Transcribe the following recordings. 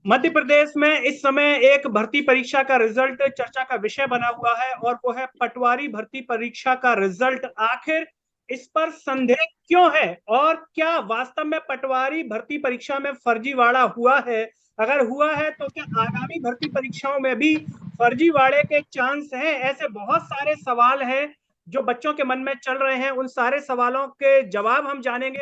मध्य प्रदेश में इस समय एक भर्ती परीक्षा का रिजल्ट चर्चा का विषय बना हुआ है और वो है पटवारी भर्ती परीक्षा का रिजल्ट। आखिर इस पर संदेह क्यों है और क्या वास्तव में पटवारी भर्ती परीक्षा में फर्जीवाड़ा हुआ है? अगर हुआ है तो क्या आगामी भर्ती परीक्षाओं में भी फर्जीवाड़े के चांस हैं? ऐसे बहुत सारे सवाल हैं जो बच्चों के मन में चल रहे हैं। उन सारे सवालों के जवाब हम जानेंगे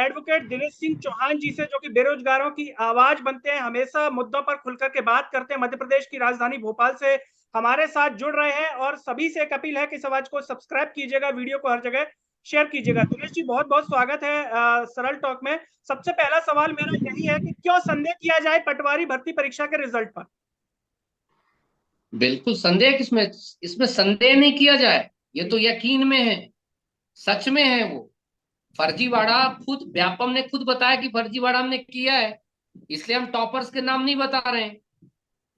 एडवोकेट दिनेश सिंह चौहान जी से, जो कि बेरोजगारों की आवाज बनते हैं, हमेशा मुद्दों पर खुलकर के बात करते हैं। मध्य प्रदेश की राजधानी भोपाल से हमारे साथ जुड़ रहे हैं और सभी से एक अपील है कि इस आवाज को सब्सक्राइब कीजिएगा, वीडियो को हर जगह शेयर कीजिएगा। दिनेश जी, बहुत बहुत स्वागत है सरल टॉक में। सबसे पहला सवाल मेरा यही है कि क्यों संदेह किया जाए पटवारी भर्ती परीक्षा के रिजल्ट पर? बिल्कुल संदेह किसमें। इसमें संदेह नहीं किया जाए, ये जी। तो यकीन में है, सच में है वो। फर्जीवाड़ा खुद व्यापम ने खुद बताया कि फर्जीवाड़ा हमने किया है। इसलिए हम टॉपर्स के नाम नहीं बता रहे हैं,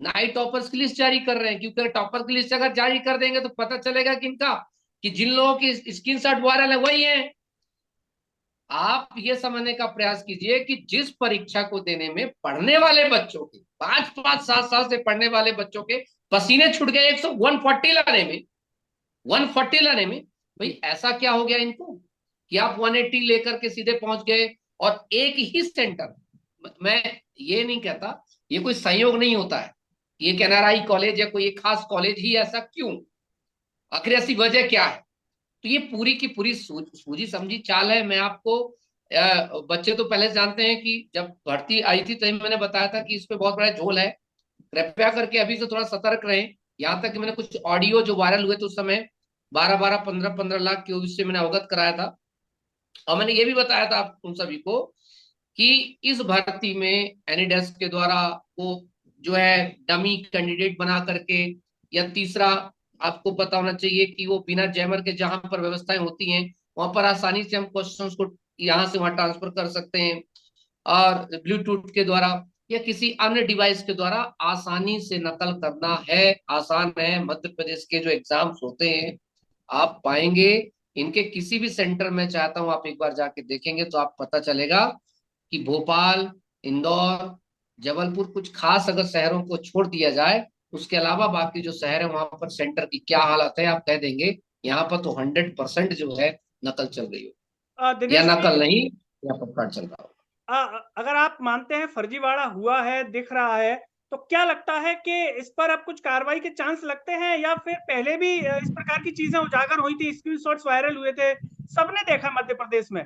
ना ही टॉपर्स की लिस्ट जारी कर रहे हैं, क्योंकि टॉपर की लिस्ट अगर जारी कर देंगे तो पता चलेगा कि इनका कि जिन लोगों की स्क्रीनशॉट वायरल है वही है। आप ये समझने का प्रयास कीजिए कि जिस परीक्षा को देने में पढ़ने वाले बच्चों के 5-5 7 साल से पढ़ने वाले बच्चों के पसीने छूट गए 140 लाने में, 140 लाने में। भाई जी। ऐसा क्या हो गया इनको कि आप 180 लेकर के सीधे पहुंच गए। और एक ही सेंटर, मैं ये नहीं कहता, ये कोई संयोग नहीं होता है, ये एक एनआरआई कॉलेज या कोई एक खास कॉलेज ही, ऐसा क्यों, आखिर ऐसी वजह क्या है। तो ये पूरी की पूरी सूझी समझी चाल है। मैं आपको बच्चे तो पहले से जानते हैं कि जब भर्ती आई थी तभी मैंने बताया था कि इस पे बहुत बड़ा झोल है, कृपया करके अभी से थोड़ा सतर्क रहें। यहाँ तक कि मैंने कुछ ऑडियो जो वायरल हुए थे उस समय 12-12 15-15 लाख के उससे मैंने अवगत कराया था। और मैंने ये भी बताया था आप उन सभी को कि इस भर्ती में एनिडेस्क के द्वारा वो जो है डमी कैंडिडेट बना करके, या तीसरा आपको पता होना चाहिए कि वो बिना जैमर के जहां पर व्यवस्थाएं होती हैं वहां पर आसानी से हम क्वेश्चंस को यहाँ से वहां ट्रांसफर कर सकते हैं। और ब्लूटूथ के द्वारा या किसी अन्य डिवाइस के द्वारा आसानी से नकल करना है, आसान है। मध्य प्रदेश के जो एग्जाम्स होते हैं आप पाएंगे, इनके किसी भी सेंटर में चाहता हूं आप एक बार जाके देखेंगे तो आप पता चलेगा कि भोपाल, इंदौर, जबलपुर, कुछ खास अगर शहरों को छोड़ दिया जाए, उसके अलावा बाकी जो शहर है वहां पर सेंटर की क्या हालत है आप कह देंगे यहाँ पर तो 100% जो है नकल चल रही हो, या दिनेश जी, नकल नहीं या पर फ्रॉड चल रहा हो। अगर आप मानते हैं फर्जीवाड़ा हुआ है, दिख रहा है, तो क्या लगता है कि इस पर अब कुछ कार्रवाई के चांस लगते हैं, या फिर पहले भी इस प्रकार की चीजें उजागर हुई थी, स्क्रीनशॉट्स वायरल हुए थे, सबने देखा मध्य प्रदेश में,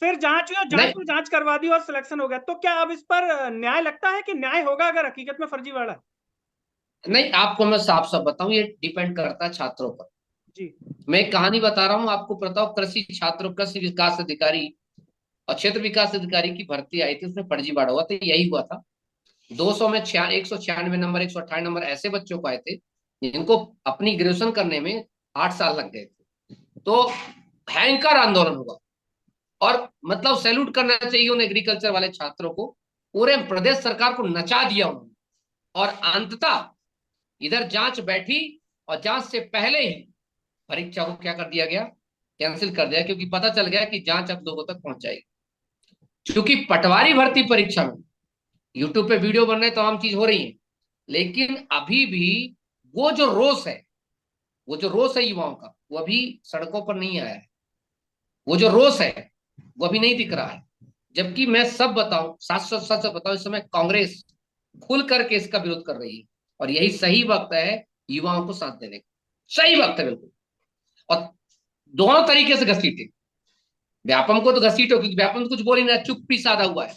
फिर जांच हुई और जांच नहीं में जांच करवा दी और सिलेक्शन हो गया? तो क्या अब इस पर न्याय लगता है कि न्याय होगा अगर हकीकत में फर्जीवाड़ा है? नहीं, आपको मैं साफ साफ बताऊं, ये डिपेंड करता है छात्रों पर। जी। मैं एक कहानी बता रहा हूँ आपको, बताओ, कृषि छात्रों, कृषि विकास अधिकारी और क्षेत्र विकास अधिकारी की भर्ती आई थी, उसमें फर्जीवाड़ा हुआ था, यही हुआ था। 200 में 196 नंबर, 198 नंबर ऐसे बच्चों को आए थे जिनको अपनी ग्रेजुएशन करने में 8 साल लग गए थे। तो भयंकर आंदोलन हुआ, और मतलब सैल्यूट करना चाहिए उन एग्रीकल्चर वाले छात्रों को, पूरे प्रदेश सरकार को नचा दिया उन्होंने। और अंततः इधर जांच बैठी और जांच से पहले ही परीक्षा को क्या कर दिया गया, कैंसिल कर दिया, क्योंकि पता चल गया कि जांच अब लोगों तक पहुंच जाएगी। क्योंकि पटवारी भर्ती परीक्षा में यूट्यूब पे वीडियो बन रहे, तमाम चीज हो रही है, लेकिन अभी भी वो जो रोष है, वो जो रोष है युवाओं का, वो अभी सड़कों पर नहीं आया है। वो जो रोष है वो अभी नहीं दिख रहा है। जबकि मैं सब बताऊं, सच सच सच बताऊं, इस समय कांग्रेस खुल करके इसका विरोध कर रही है, और यही सही वक्त है युवाओं को साथ देने का, सही वक्त है बिल्कुल। और दोनों तरीके से घसीटे, व्यापम को तो घसीटो क्योंकि व्यापम तो कुछ बोल ही ना, चुप्पी साधा हुआ है,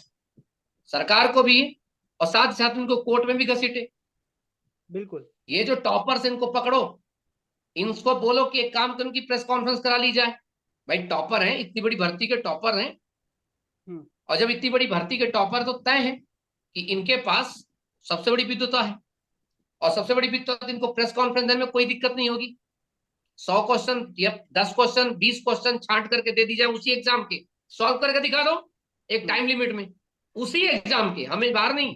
सरकार को भी, और साथ साथ उनको कोर्ट में भी घसीटे। बिल्कुल। ये जो टॉपर्स इनको पकड़ो, इनको बोलो कि एक काम करो कि प्रेस कॉन्फ्रेंस करा ली जाए। भाई टॉपर हैं, इतनी बड़ी भर्ती के टॉपर हैं, हम्म। और जब इतनी बड़ी भर्ती के टॉपर, तो तय है कि इनके पास सबसे बड़ी विद्वता है, और सबसे बड़ी विद्वता, इनको प्रेस कॉन्फ्रेंस देने में कोई दिक्कत नहीं होगी। 100 क्वेश्चन या 10 क्वेश्चन 20 क्वेश्चन छांट करके दे दी जाए उसी एग्जाम के, सॉल्व करके दिखा दो एक हम्म। टाइम लिमिट में, उसी एग्जाम के, हमें बाहर नहीं,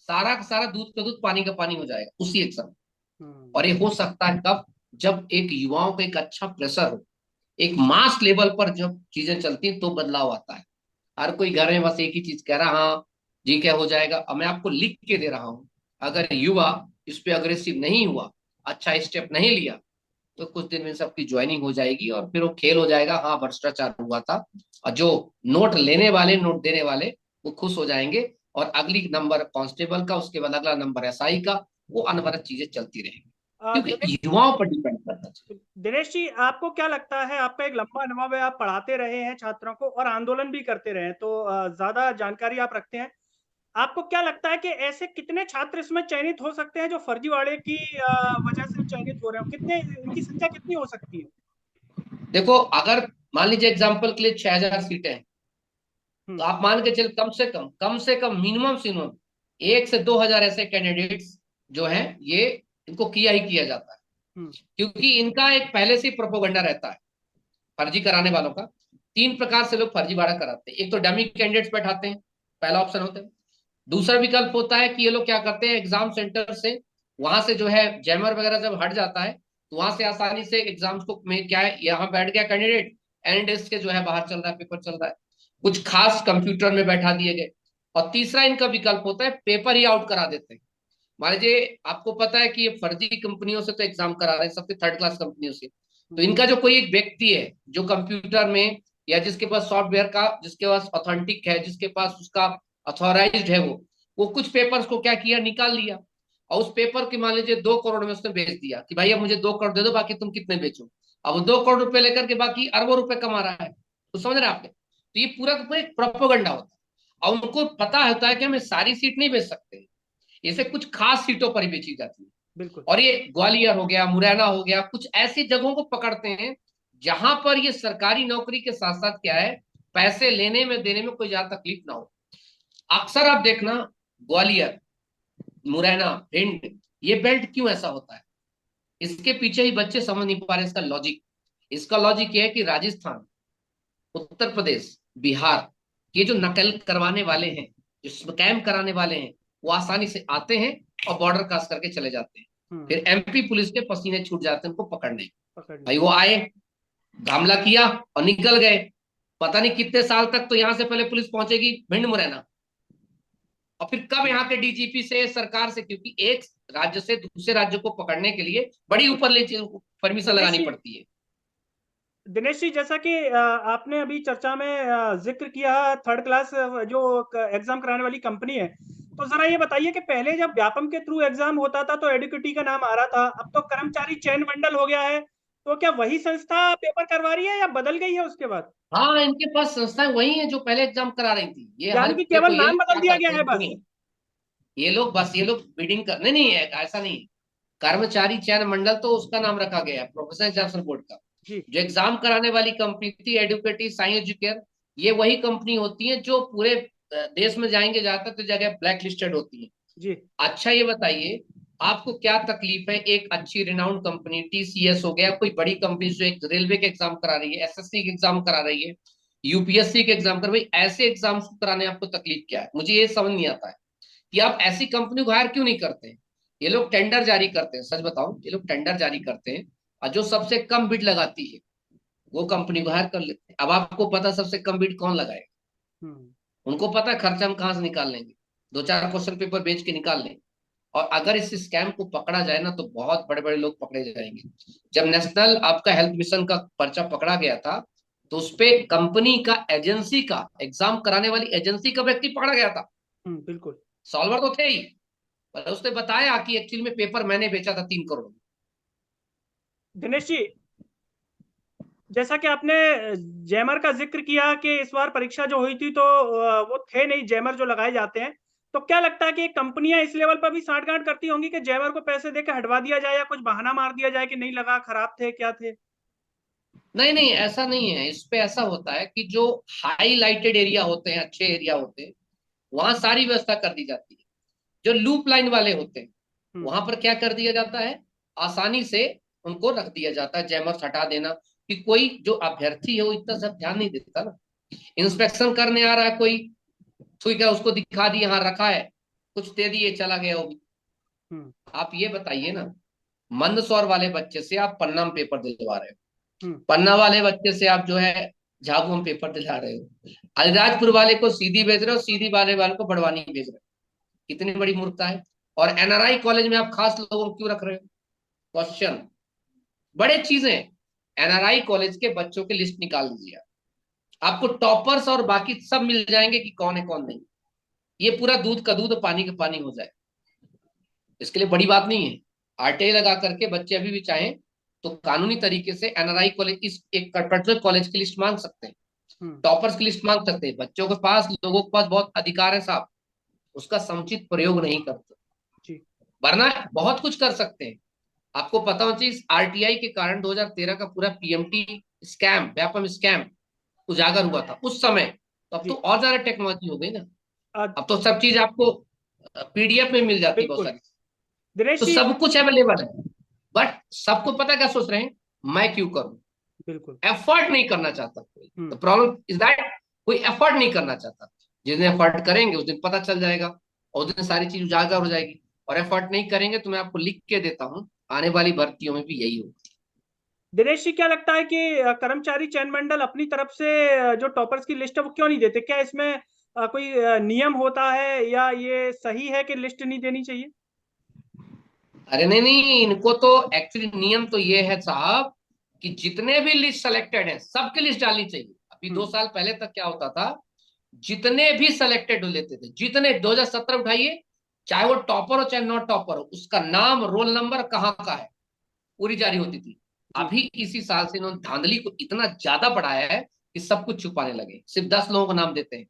सारा का सारा दूध का दूध पानी का पानी हो जाएगा उसी एग्जाम। हम्म। और ये हो सकता है कब, जब एक युवाओं का एक अच्छा प्रेशर हो, एक मास लेवल पर जब चीजें चलती हैं तो बदलाव आता है। हर कोई घर में बस एक ही चीज कह रहा, हाँ जी क्या हो जाएगा। अब मैं आपको लिख के दे रहा हूं, अगर युवा इस पे अग्रेसिव नहीं हुआ, अच्छा स्टेप नहीं लिया, तो कुछ दिन में सबकी ज्वाइनिंग हो जाएगी और फिर वो खेल हो जाएगा, हाँ भ्रष्टाचार हुआ था। और जो नोट लेने वाले, नोट देने वाले, वो खुश हो जाएंगे, और अगली नंबर कांस्टेबल का, उसके बाद अगला नंबर एसआई का, वो अनवरत चीजें चलती रहेंगी, दिनेश क्योंकि युवाओं पर डिपेंड करता है। दिनेश जी, आपको क्या लगता है, आपका एक लंबा अनुभव है, आप पढ़ाते रहे हैं छात्रों को और आंदोलन भी करते रहे हैं, तो ज्यादा जानकारी आप रखते हैं। आपको क्या लगता है कि ऐसे कितने छात्र इसमें चयनित हो सकते हैं जो फर्जीवाड़े की वजह से चयनित हो रहे हो, कितने, इनकी संख्या कितनी हो सकती है? देखो, अगर मान लीजिए एग्जाम्पल के लिए 6,000 सीटें हैं, तो हम्म। आप मान के चल, कम से कम मिनिमम से मिनिमम 1 से 2 हजार ऐसे कैंडिडेट्स जो हैं, ये इनको किया ही किया जाता है। हम्म। क्योंकि इनका एक पहले से ही प्रोपोगंडा रहता है फर्जी कराने वालों का। 3 प्रकार से लोग फर्जीवाड़ा कराते हैं। एक तो डमी कैंडिडेट्स बैठाते हैं, पहला ऑप्शन होता है। दूसरा विकल्प होता है कि ये लोग क्या करते हैं, एग्जाम सेंटर से, वहां से जो है जैमर वगैरह जब हट जाता है, तो वहां से आसानी से एग्जाम्स को में क्या है, यहाँ बैठ गया कैंडिडेट, एंड डेस्क के जो है बाहर चल रहा है, पेपर चल रहा है, कुछ खास कंप्यूटर में बैठा दिए गए। और तीसरा इनका विकल्प होता है पेपर ही आउट करा देते हैं। मान लीजिए आपको पता है कि ये फर्जी कंपनियों से तो एग्जाम करा रहे हैं, सबसे थर्ड क्लास कंपनियों से। तो हम्म। इनका जो कोई एक व्यक्ति है जो कंप्यूटर में, या जिसके पास सॉफ्टवेयर का, जिसके पास ऑथेंटिक है, जिसके पास उसका अथॉराइज्ड है, वो कुछ पेपर्स को क्या किया, निकाल लिया, और उस पेपर की मान लीजिए 2 करोड़ में उसने बेच दिया कि भाई अब मुझे 2 करोड़ दे दो, बाकी तुम कितने बेचो। अब वो 2 करोड़ रुपए लेकर के बाकी अरबों रुपए कमा रहा है। तो समझ रहे हैं आपने, तो ये पूरा का पूरा एक प्रोपोगंडा होता है, और उनको पता होता है कि हमें सारी सीट नहीं बेच सकते, इसे कुछ खास सीटों पर ही बेची जाती है। बिल्कुल। और ये ग्वालियर हो गया, मुरैना हो गया, कुछ ऐसी जगहों को पकड़ते हैं जहां पर ये सरकारी नौकरी के साथ साथ क्या है, पैसे लेने में देने में कोई ज्यादा तकलीफ ना हो। अक्सर आप देखना, ग्वालियर, मुरैना, भिंड, ये बेल्ट क्यों ऐसा होता है, इसके पीछे ही बच्चे समझ नहीं पा रहे इसका लॉजिक। इसका लॉजिक ये है कि राजस्थान, उत्तर प्रदेश, बिहार, ये जो नकल करवाने वाले हैं, जो स्कैम कराने वाले हैं, वो आसानी से आते हैं और बॉर्डर क्रॉस करके चले जाते हैं। हम्म। फिर एमपी पुलिस के पसीने छूट जाते हैं उनको पकड़ने। पकड़ने। भाई वो आए, हमला किया और निकल गए, पता नहीं कितने साल तक तो यहाँ से पहले पुलिस पहुंचेगी भिंड मुरैना, और फिर कब यहाँ के डीजीपी से, सरकार से, क्योंकि एक राज्य से दूसरे राज्य को पकड़ने के लिए बड़ी ऊपर ले परमिशन दिनेश लगानी जी, पड़ती है। जैसा कि आपने अभी चर्चा में जिक्र किया थर्ड क्लास जो एग्जाम कराने वाली कंपनी है, तो जरा ये बताइए कि पहले जब व्यापम के थ्रू एग्जाम होता था तो एडुकेटी का नाम आ रहा था, अब तो कर्मचारी चयन मंडल हो गया है, तो क्या वही संस्था पेपर करवा रही है या बदल गई है उसके बाद? हाँ, इनके पास संस्थाएं वही है जो पहले एग्जाम करा रही थी। ये हर, यानी कि देखो केवल ये नाम लोग बदल क्या दिया गया करते है हैं, बस? सुनिए, ये लोग बिडिंग करने नहीं है, ऐसा नहीं है। कर्मचारी चयन मंडल तो उसका नाम रखा गया है प्रोफेशनल एग्जामिनेशन बोर्ड का। जी। जो एग्जाम कराने वाली कंपनी थी एडुकेटी साइंस एजुकेयर, ये वही कंपनी होती है जो पूरे देश में जाएंगे, ज्यादातर जगह ब्लैक लिस्टेड होती है। जी। अच्छा ये बताइए, आपको क्या तकलीफ है, एक अच्छी रिनाउंड कंपनी टीसीएस हो गया, कोई बड़ी कंपनी जो एक रेलवे के एग्जाम करा रही है, एसएससी के एग्जाम करा रही है, यूपीएससी के एग्जाम कर रही है, ऐसे एग्जाम्स को कराने आपको तकलीफ क्या है, मुझे ये समझ नहीं आता है कि आप ऐसी कंपनी को हायर क्यों नहीं करते हैं। ये लोग टेंडर जारी करते हैं, सच बताओ, ये लोग टेंडर जारी करते हैं, और जो सबसे कम बिड लगाती है वो कंपनी को हायर कर लेते हैं। अब आपको पता सबसे कम बिड कौन लगाएगा, हम्म। उनको पता है खर्चा हम कहाँ से निकाल लेंगे, 2-4 क्वेश्चन पेपर बेच के निकाल लेंगे। और अगर इस स्कैम को पकड़ा जाए ना, तो बहुत बड़े बड़े लोग पकड़े जाएंगे। जब नेशनल आपका हेल्थ मिशन का पर्चा पकड़ा गया था, तो उसपे कंपनी का, एजेंसी का, एग्जाम कराने वाली एजेंसी का व्यक्ति पकड़ा गया था। बिल्कुल। सॉल्वर तो थे ही, पर उसने बताया कि एक्चुअली में पेपर मैंने बेचा था 3 करोड़ में। दिनेश जी, जैसा कि आपने जैमर का जिक्र किया कि इस बार परीक्षा जो हुई थी तो वो थे नहीं जैमर जो लगाए जाते हैं, तो क्या लगता है कि कंपनियां इस लेवल पर भी साठगांठ करती होंगी कि जैमर को पैसे देकर हटवा दिया जाए या कुछ बहाना मार दिया जाए कि नहीं लगा, खराब थे, क्या थे? नहीं नहीं, ऐसा नहीं है। इस पे ऐसा होता है कि जो हाईलाइटेड एरिया होते हैं, अच्छे एरिया होते हैं, वहां सारी व्यवस्था कर दी जाती है। जो लूप लाइन वाले होते हैं, हम्म। वहां पर क्या कर दिया जाता है, आसानी से उनको रख दिया जाता है, जैमर्स हटा देना, कि कोई जो अभ्यर्थी है वो इतना सब ध्यान नहीं देता ना। हम्म। इंस्पेक्शन करने आ रहा है कोई, ठीक है, उसको दिखा दिए यहाँ रखा है, कुछ दे दिए, चला गया वो भी। हम्म। आप ये बताइए ना, मंदसौर वाले बच्चे से आप पन्ना में पेपर दिलवा रहे हो, हम्म। पन्ना वाले बच्चे से आप जो है झाबू हम पेपर दिला रहे हो, अलीराजपुर वाले को सीधी भेज रहे हो, सीधी वाले वाले को बड़वानी भेज रहे हो। कितनी बड़ी मूर्खता है। और एनआरआई कॉलेज में आप खास लोगों को क्यों रख रहे हो? क्वेश्चन, बड़े चीजें। एनआरआई कॉलेज के बच्चों की लिस्ट निकाल दीजिए, आपको टॉपर्स और बाकी सब मिल जाएंगे कि कौन है कौन नहीं। ये पूरा दूध का दूध पानी का पानी हो जाए, इसके लिए बड़ी बात नहीं है। आरटीआई लगा करके बच्चे अभी भी चाहें तो कानूनी तरीके से एनआरआई कॉलेज, इस एक पर्टिकुलर कॉलेज की लिस्ट मांग सकते हैं, टॉपर्स की लिस्ट मांग सकते हैं। बच्चों के पास, लोगों के पास बहुत अधिकार है साहब, उसका समुचित प्रयोग नहीं करते, वरना बहुत कुछ कर सकते हैं। आपको पता होना चाहिए, आरटीआई के कारण 2013 का पूरा पीएमटी स्कैम, व्यापम स्कैम उजागर हुआ था उस समय। तो अब तो और ज्यादा टेक्नोलॉजी हो गई ना, अब तो सब चीज आपको पीडीएफ में मिल जाती है बहुत सारी, दिनेश तो जी। सब कुछ अवेलेबल है। बट सबको पता क्या सोच रहे हैं, मैं क्यों करूं? बिल्कुल। एफर्ट नहीं करना चाहता कोई। द प्रॉब्लम इज दैट कोई एफर्ट नहीं करना चाहता। जिस दिन एफर्ट करेंगे उस दिन पता चल जाएगा, और उस दिन सारी चीज उजागर हो जाएगी। और एफर्ट नहीं करेंगे तो मैं आपको लिख के देता हूं, आने वाली भर्तियों में भी यही होगा। दिनेश जी, क्या लगता है कि कर्मचारी चयन मंडल अपनी तरफ से जो टॉपर्स की लिस्ट है वो क्यों नहीं देते? क्या इसमें कोई नियम होता है, या ये सही है कि लिस्ट नहीं देनी चाहिए? अरे नहीं नहीं, इनको तो एक्चुअली नियम तो ये है साहब कि जितने भी लिस्ट सेलेक्टेड है सबकी लिस्ट डालनी चाहिए। अभी 2 साल पहले तक क्या होता था, जितने भी सेलेक्टेड हो लेते थे, जितने 2017 उठाइए, चाहे वो टॉपर हो चाहे नॉट टॉपर हो, उसका नाम रोल नंबर कहाँ का है पूरी जारी होती थी। अभी इसी साल से इन्होंने धांधली को इतना ज्यादा बढ़ाया है कि सब कुछ छुपाने लगे, सिर्फ 10 लोगों को नाम देते हैं।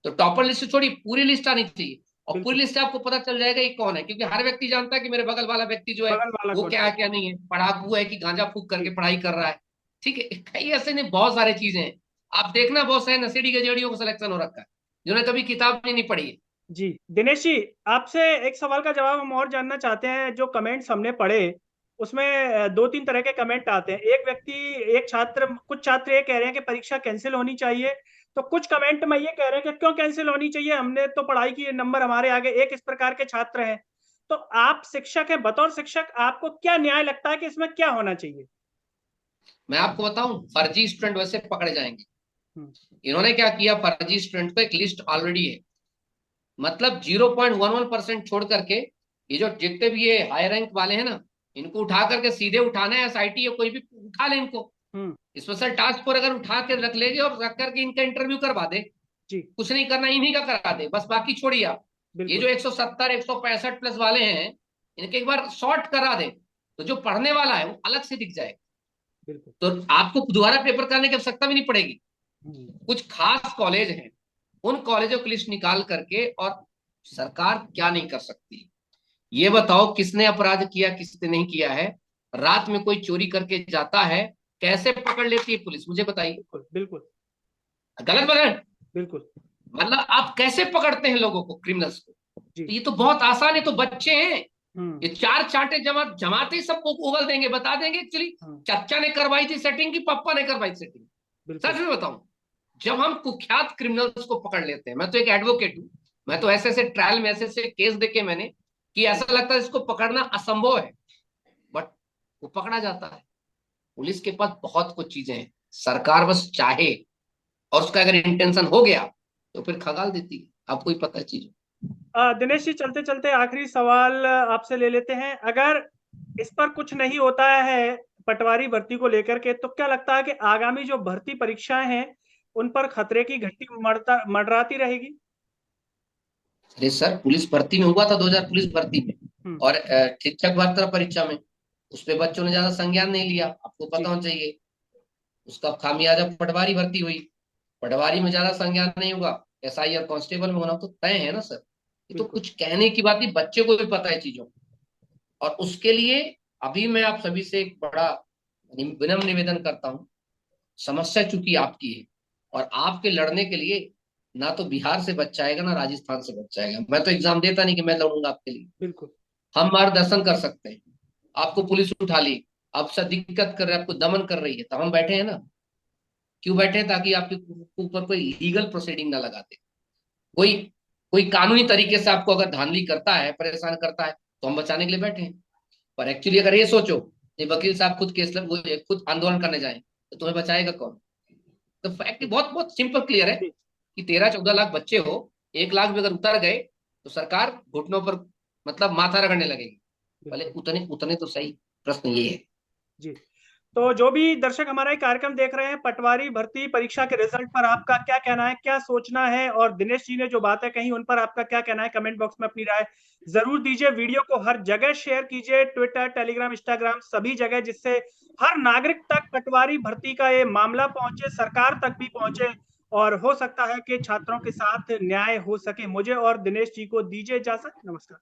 तो टॉपर लिस्ट छोड़ी, पूरी लिस्ट आनी चाहिए, और पूरी लिस्ट आपको पता चल जाएगा ये कौन है, क्योंकि हर व्यक्ति जानता है कि मेरे बगल वाला व्यक्ति जो है बगल वाला वो कौन क्या है? है क्या नहीं है, पढ़ाकू है कि गांजा फूक करके पढ़ाई कर रहा है। ठीक है, कई ऐसे नहीं, बहुत सारे चीजें हैं। आप देखना, बहुत सारे नशेड़ी गजेड़ियों को सिलेक्शन हो रखा है जिन्होंने कभी किताब नहीं पढ़ी है। जी दिनेश जी, आपसे एक सवाल का जवाब हम और जानना चाहते हैं। जो कमेंट्स हमने पढ़े उसमें दो तीन तरह के कमेंट आते हैं। एक व्यक्ति, एक छात्र, कुछ छात्र ये कह रहे हैं कि परीक्षा कैंसिल होनी चाहिए, तो कुछ कमेंट में ये कह रहे हैं कि क्यों कैंसिल होनी चाहिए, हमने तो पढ़ाई की, नंबर हमारे आगे। एक इस प्रकार के छात्र हैं। तो आप शिक्षक हैं, बतौर शिक्षक आपको क्या न्याय लगता है कि इसमें क्या होना चाहिए? मैं आपको बताऊं, फर्जी स्टूडेंट वैसे पकड़े जाएंगे। हम्म। इन्होंने क्या किया, फर्जी स्टूडेंट को एक लिस्ट ऑलरेडी है, मतलब 0.11% छोड़ करके ये जो जितने भी ये हाई रैंक वाले हैं ना, इनको उठा करके सीधे उठाना है, एसआईटी या कोई भी उठा ले इनको, स्पेशल टास्क फोर्स अगर उठा के रख लेगी और रख करके इनका इंटरव्यू करवा दे। जी कुछ नहीं करना, इन्हीं का करा दे बस, बाकी छोड़िए आप। ये बिल्कुल। जो 170 165 प्लस वाले हैं, इनके एक बार शॉर्ट करा दे, तो जो पढ़ने वाला है वो अलग से दिख जाएगा। बिल्कुल। तो आपको दोबारा पेपर कराने की आवश्यकता भी नहीं पड़ेगी। हम्म। कुछ खास कॉलेज हैं, उन कॉलेजों की लिस्ट निकाल करके, और सरकार क्या नहीं कर सकती, ये बताओ, किसने अपराध किया किसने नहीं किया है? रात में कोई चोरी करके जाता है, कैसे पकड़ लेती है पुलिस, मुझे बताइए। बिल्कुल। बिल्कुल। गलत बता? बिल्कुल। मतलब आप कैसे पकड़ते हैं लोगों को, क्रिमिनल्स को? जी। तो ये तो बहुत आसान है, तो बच्चे हैं, हम्म। ये चार चांटे जमाते ही सबको उगल देंगे, बता देंगे एक्चुअली चाचा ने करवाई थी सेटिंग की पापा ने करवाई सेटिंग। बिल्कुल। सच में बताऊं, जब हम कुख्यात क्रिमिनल्स को पकड़ लेते हैं, मैं तो एक एडवोकेट हूं, मैं तो ऐसे ऐसे ट्रायल में ऐसे ऐसे केस देखे मैंने कि ऐसा लगता है इसको पकड़ना असंभव है, बट वो पकड़ा जाता है। पुलिस के पास बहुत कुछ चीजें हैं, सरकार बस चाहे, और उसका अगर इंटेंशन हो गया तो फिर खगाल देती है, आपको ही पता है चीज। दिनेश जी, चलते चलते आखिरी सवाल आपसे ले लेते हैं। अगर इस पर कुछ नहीं होता है पटवारी भर्ती को लेकर के, तो क्या लगता है कि आगामी जो भर्ती परीक्षाएं हैं उन पर खतरे की घंटी मंडराती रहेगी? अरे सर, पुलिस भर्ती में हुआ था 2000 पुलिस भर्ती में, हम्म। और शिक्षक भर्ती परीक्षा में उस पे बच्चों ने ज्यादा संज्ञान नहीं लिया, आपको जी पता होना चाहिए। उसका खामियाजा पटवारी भर्ती हुई, पटवारी में ज्यादा संज्ञान नहीं होगा, एसआई और कांस्टेबल में होना तो तय है ना सर। ये तो बिल्कुल। कुछ कहने की बात नहीं, बच्चे को भी पता है चीजों। और उसके लिए अभी मैं आप सभी से एक बड़ा विनम्र निवेदन करता हूँ। समस्या चूंकि आपकी है, और आपके लड़ने के लिए ना तो बिहार से बच्चा आएगा ना राजस्थान से बच्चा आएगा। मैं तो एग्जाम देता नहीं कि मैं लड़ूंगा आपके लिए। बिल्कुल। हम मार्गदर्शन कर सकते हैं, आपको पुलिस उठा ली, आपसे दिक्कत कर रही है, आपको दमन कर रही है, तो हम बैठे हैं ना। क्यों बैठे हैं? ताकि आपके ऊपर कोई लीगल प्रोसीडिंग ना लगाते, कोई कोई कानूनी तरीके से आपको अगर धांधली करता है, परेशान करता है, तो हम बचाने के लिए बैठे हैं। पर एक्चुअली अगर ये सोचो, ये वकील साहब खुद केस वो खुद आंदोलन करने जाए, तो तुम्हें बचाएगा कौन? तो फैक्ट बहुत बहुत सिंपल क्लियर है कि 13-14 लाख बच्चे हो, 1 लाख भी अगर उतर गए तो सरकार घुटनों पर मतलब माथा रगड़ने लगेगी। पहले उतने उतने तो सही, प्रश्न ये है जी। तो जो भी दर्शक हमारा ये कार्यक्रम देख रहे हैं, पटवारी भर्ती परीक्षा के रिजल्ट पर आपका क्या कहना है, क्या सोचना है, और दिनेश जी ने जो बातें कही उन पर आपका क्या कहना है, कमेंट बॉक्स में अपनी राय जरूर दीजिए। वीडियो को हर जगह शेयर कीजिए, ट्विटर, टेलीग्राम, इंस्टाग्राम, सभी जगह, जिससे हर नागरिक तक पटवारी भर्ती का ये मामला पहुंचे, सरकार तक भी पहुंचे, और हो सकता है कि छात्रों के साथ न्याय हो सके। मुझे और दिनेश जी को दीजिए इजाजत। नमस्कार।